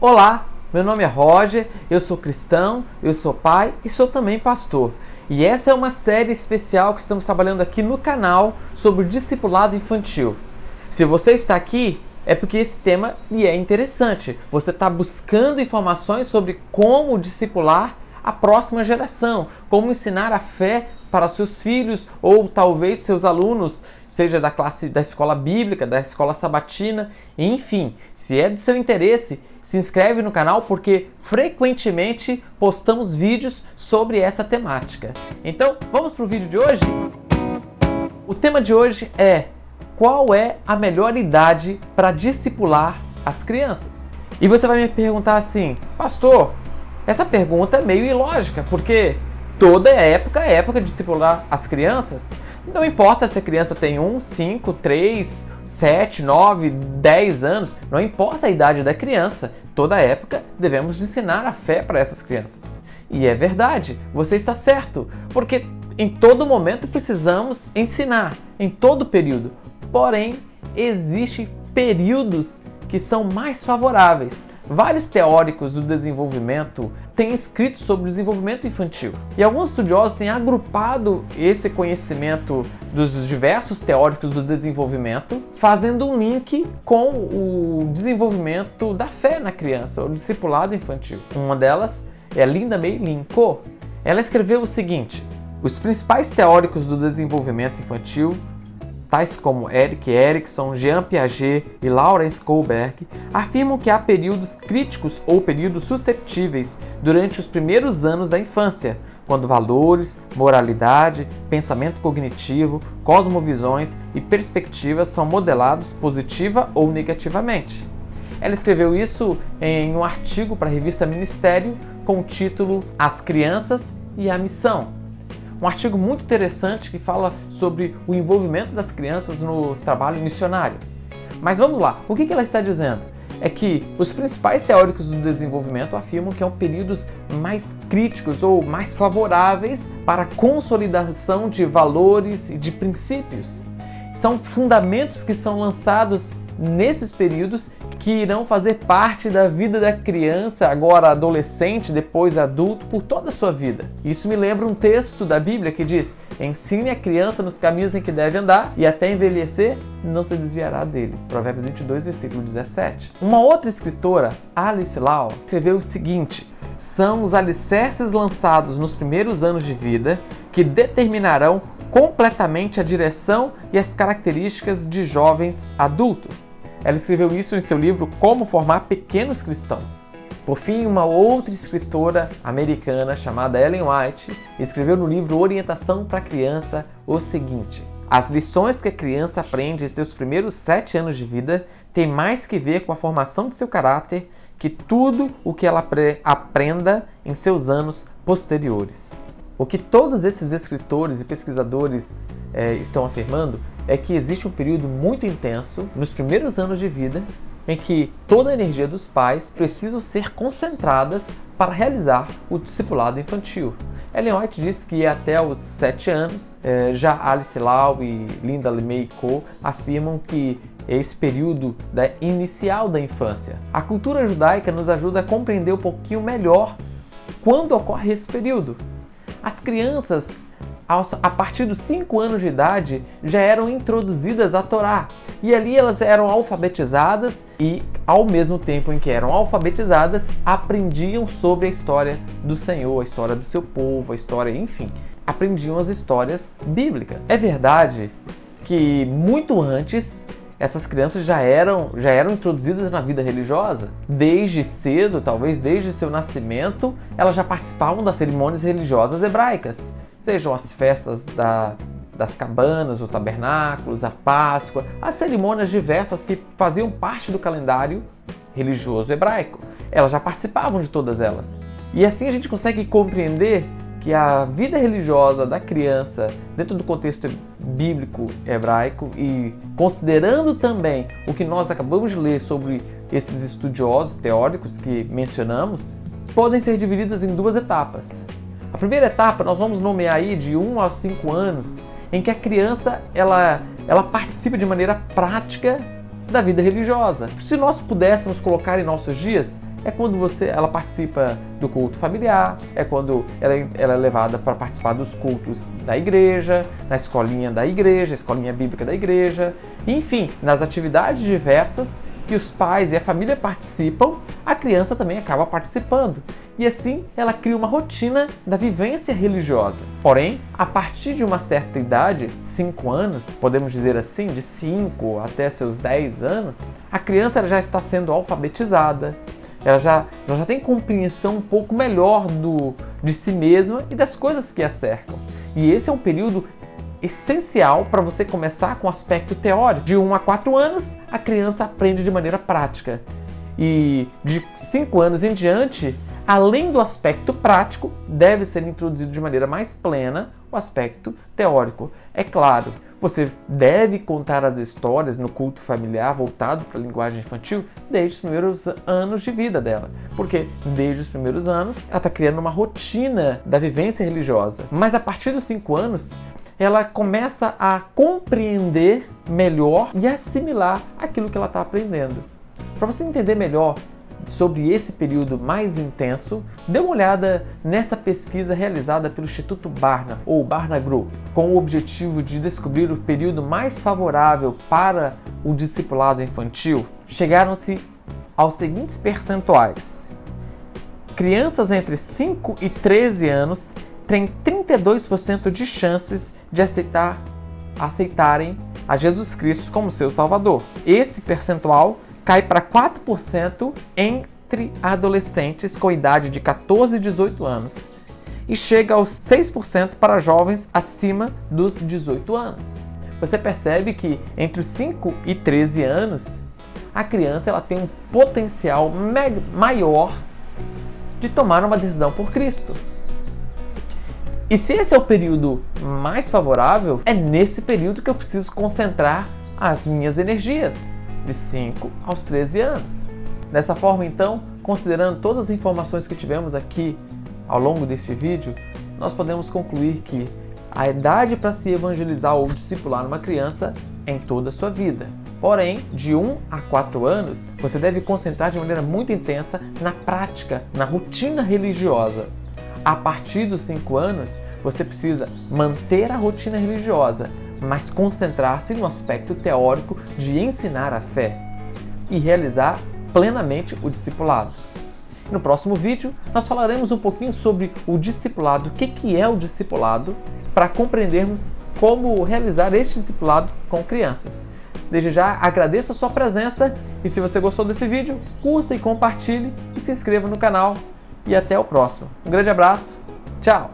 Olá, meu nome é Roger, eu sou cristão, eu sou pai e sou também pastor. E essa é uma série especial que estamos trabalhando aqui no canal sobre o discipulado infantil. Se você está aqui, é porque esse tema lhe é interessante. Você está buscando informações sobre como discipular a próxima geração, como ensinar a fé para seus filhos ou talvez seus alunos, seja da classe da escola bíblica, da escola sabatina, enfim, se é do seu interesse, se inscreve no canal porque frequentemente postamos vídeos sobre essa temática. Então, vamos para o vídeo de hoje? O tema de hoje é: qual é a melhor idade para discipular as crianças? E você vai me perguntar assim: pastor, essa pergunta é meio ilógica, porque toda época é época de discipular as crianças. Não importa se a criança tem 1, 5, 3, 7, 9, 10 anos, não importa a idade da criança, toda época devemos ensinar a fé para essas crianças. E é verdade, você está certo, porque em todo momento precisamos ensinar, em todo período. Porém, existem períodos que são mais favoráveis. Vários teóricos do desenvolvimento têm escrito sobre o desenvolvimento infantil. E alguns estudiosos têm agrupado esse conhecimento dos diversos teóricos do desenvolvimento, fazendo um link com o desenvolvimento da fé na criança, o discipulado infantil. Uma delas é a Linda May Linko. Ela escreveu o seguinte: os principais teóricos do desenvolvimento infantil, tais como Erik Erikson, Jean Piaget e Lawrence Kohlberg, afirmam que há períodos críticos ou períodos susceptíveis durante os primeiros anos da infância, quando valores, moralidade, pensamento cognitivo, cosmovisões e perspectivas são modelados positiva ou negativamente. Ela escreveu isso em um artigo para a revista Ministério com o título As Crianças e a Missão. Um artigo muito interessante que fala sobre o envolvimento das crianças no trabalho missionário. Mas vamos lá, o que ela está dizendo? É que os principais teóricos do desenvolvimento afirmam que há períodos mais críticos ou mais favoráveis para a consolidação de valores e de princípios. São fundamentos que são lançados nesses períodos que irão fazer parte da vida da criança, agora adolescente, depois adulto, por toda a sua vida. Isso me lembra um texto da Bíblia que diz: ensine a criança nos caminhos em que deve andar e até envelhecer não se desviará dele. Provérbios 22, versículo 17. Uma outra escritora, Alice Lau, escreveu o seguinte: são os alicerces lançados nos primeiros anos de vida que determinarão completamente a direção e as características de jovens adultos. Ela escreveu isso em seu livro Como Formar Pequenos Cristãos. Por fim, uma outra escritora americana chamada Ellen White escreveu no livro Orientação para a Criança o seguinte: as lições que a criança aprende em seus primeiros 7 anos de vida têm mais que ver com a formação de seu caráter que tudo o que ela aprenda em seus anos posteriores. O que todos esses escritores e pesquisadores estão afirmando é que existe um período muito intenso nos primeiros anos de vida em que toda a energia dos pais precisa ser concentradas para realizar o discipulado infantil. Ellen White disse que até os 7 anos, já Alice Lau e Linda May Linko afirmam que esse período inicial da infância. A cultura judaica nos ajuda a compreender um pouquinho melhor quando ocorre esse período. As crianças, a partir dos 5 anos de idade, já eram introduzidas à Torá. E ali elas eram alfabetizadas e, ao mesmo tempo em que eram alfabetizadas, aprendiam sobre a história do Senhor, a história do seu povo, a história, enfim, aprendiam as histórias bíblicas. É verdade que muito antes essas crianças já eram introduzidas na vida religiosa. Desde cedo, talvez desde seu nascimento, elas já participavam das cerimônias religiosas hebraicas. Sejam as festas das cabanas, os tabernáculos, a Páscoa, as cerimônias diversas que faziam parte do calendário religioso hebraico. Elas já participavam de todas elas. E assim a gente consegue compreender que a vida religiosa da criança, dentro do contexto bíblico hebraico e considerando também o que nós acabamos de ler sobre esses estudiosos teóricos que mencionamos, podem ser divididas em 2 etapas. A primeira etapa nós vamos nomear aí de 1 aos 5 anos, em que a criança ela participa de maneira prática da vida religiosa. Se nós pudéssemos colocar em nossos dias, é quando ela participa do culto familiar, é quando ela é levada para participar dos cultos da igreja, na escolinha da igreja, escolinha bíblica da igreja, enfim, nas atividades diversas que os pais e a família participam, a criança também acaba participando. E assim ela cria uma rotina da vivência religiosa. Porém, a partir de uma certa idade, 5 anos, podemos dizer assim, de 5 até seus 10 anos, a criança ela já está sendo alfabetizada, ela já tem compreensão um pouco melhor de si mesma e das coisas que a cercam. E esse é um período essencial para você começar com o aspecto teórico. De 1 a 4 anos, a criança aprende de maneira prática. E de 5 anos em diante, além do aspecto prático, deve ser introduzido de maneira mais plena o aspecto teórico. É claro, você deve contar as histórias no culto familiar voltado para a linguagem infantil desde os primeiros anos de vida dela. Porque desde os primeiros anos, ela está criando uma rotina da vivência religiosa. Mas a partir dos 5 anos, ela começa a compreender melhor e assimilar aquilo que ela está aprendendo. Para você entender melhor sobre esse período mais intenso, dê uma olhada nessa pesquisa realizada pelo Instituto Barna, ou Barna Group, com o objetivo de descobrir o período mais favorável para o discipulado infantil. Chegaram-se aos seguintes percentuais. Crianças entre 5 e 13 anos têm 32% de chances de aceitarem a Jesus Cristo como seu Salvador. Esse percentual cai para 4% entre adolescentes com idade de 14 e 18 anos e chega aos 6% para jovens acima dos 18 anos. Você percebe que entre os 5 e 13 anos, a criança ela tem um potencial maior de tomar uma decisão por Cristo. E se esse é o período mais favorável, é nesse período que eu preciso concentrar as minhas energias, de 5 aos 13 anos. Dessa forma, então, considerando todas as informações que tivemos aqui ao longo deste vídeo, nós podemos concluir que a idade para se evangelizar ou discipular uma criança é em toda a sua vida. Porém, de 1 a 4 anos, você deve concentrar de maneira muito intensa na prática, na rotina religiosa. A partir dos 5 anos, você precisa manter a rotina religiosa, mas concentrar-se no aspecto teórico de ensinar a fé e realizar plenamente o discipulado. No próximo vídeo, nós falaremos um pouquinho sobre o discipulado, o que é o discipulado, para compreendermos como realizar este discipulado com crianças. Desde já, agradeço a sua presença e se você gostou desse vídeo, curta e compartilhe e se inscreva no canal. E até o próximo. Um grande abraço, tchau!